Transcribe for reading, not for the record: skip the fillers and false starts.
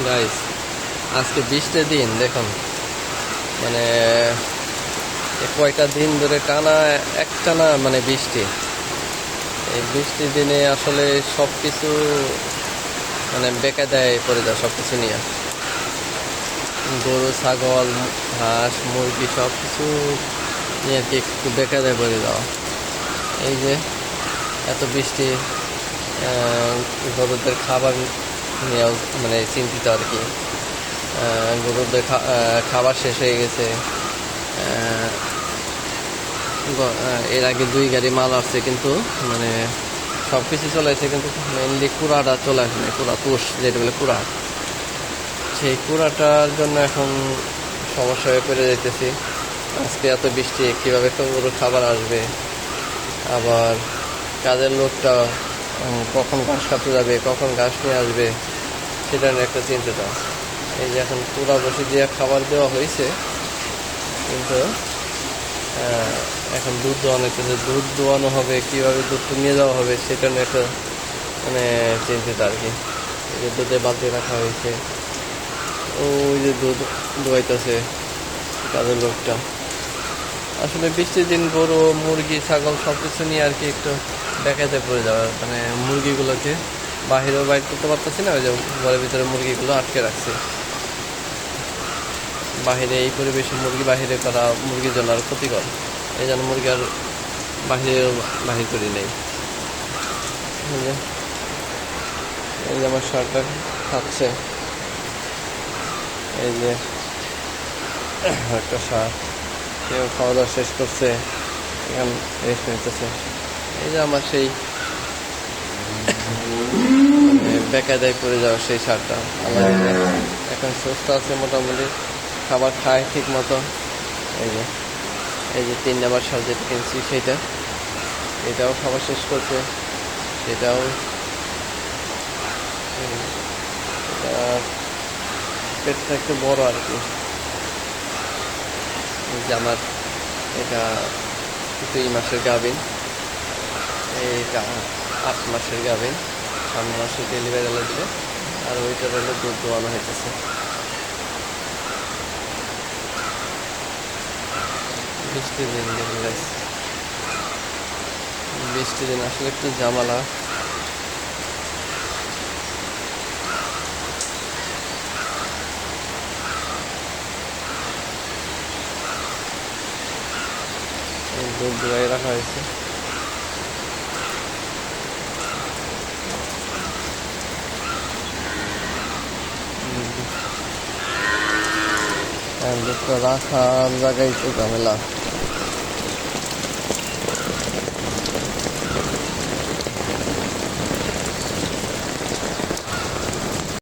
Guys, আজকে বৃষ্টির দিন দেখুন, মানে কয়টা দিন ধরে টানা একটানা মানে বৃষ্টি। এই বৃষ্টির দিনে আসলে সব কিছু মানে বেকায়দায় পড়ে যায়, সব কিছু নিয়ে। গরু, ছাগল, হাঁস, মুরগি সব কিছু নিয়ে আর কি একটু বেকায়দায় পড়ে যাওয়া। এই যে এত বৃষ্টি, গরুদের খাবার নিয়েও মানে চিন্তিত আর কি। গরুদের খাবার শেষ হয়ে গেছে। এর আগে 2 গাড়ি মাল আসছে, কিন্তু মানে সব কিছু চলে আসছে, কিন্তু মেনলি কুড়াটা চলে আসে, কুড়া তুষ যেটা বলে কুড়া। সেই কুড়াটার জন্য এখন সমস্যা হয়ে পড়ে যাইতেছি। আজকে এত বৃষ্টি, কীভাবে গরুর খাবার আসবে, আবার কাজের লোকটা কখন ঘাস কাটতে যাবে, কখন ঘাস নিয়ে আসবে, সেটা নিয়ে একটা চিন্তা। এই যে এখন কুড়া বসে দিয়ে খাবার দেওয়া হয়েছে, কিন্তু এখন দুধ দোয়ানো হচ্ছে, দুধ দোয়ানো হবে, কীভাবে দুধটা নিয়ে যাওয়া হবে সেটা নিয়ে একটা মানে চিন্তিত আর কি। এই যে দুধে বালতি রাখা হয়েছে, ওই যে দুধ দোয়াইতেছে কাজের লোকটা। আসলে বৃষ্টির দিন গরু, মুরগি, ছাগল সব কিছু নিয়ে আর কি একটু দেখাতে পড়ে যাওয়া। মানে মুরগিগুলোকে বাইরেও বাইর করতে পারতেছি না, ওই যে ঘরের ভিতরে মুরগিগুলো আটকে রাখছে। বাহিরে এই পরিবেশে মুরগি বাহিরে করা মুরগির জন্য আর ক্ষতিকর। এই জন্য মুরগি আর বাহির করি নেই। এই যে আমার শার্টটা খাচ্ছে, এই যে একটা শার্ট, কেউ খাওয়া দাওয়া শেষ করছে, এখন রেস্ট নিতেছে। এই যে আমার সেই বেকায়দায় পড়ে যাওয়া সেই শার্টটা, আমার এখন সুস্থ আছে মোটামুটি, খাবার খায় ঠিক মতো। এই যে 3 নাম্বার শার্ট যেটা কিনছি সেইটা, এটাও খাবার শেষ করছে, সেটাও পেটটা একটু বড় আর কি। যে আমার এটা 2 মাসের গাভিন, এইটা 8 মাসের গাভিন, সামনের মাসে ডেলিভারি দিবে, আর ওইটার হলো দুধ দোয়ানো হইতেছে। বৃষ্টির দিন দেখুন গাইস, বৃষ্টির দিন আসলে একটু ঝামেলা। দুধ দোয়াই রাখা হয়েছে। দুধটা রাখার জায়গায় তো ঝামেলা।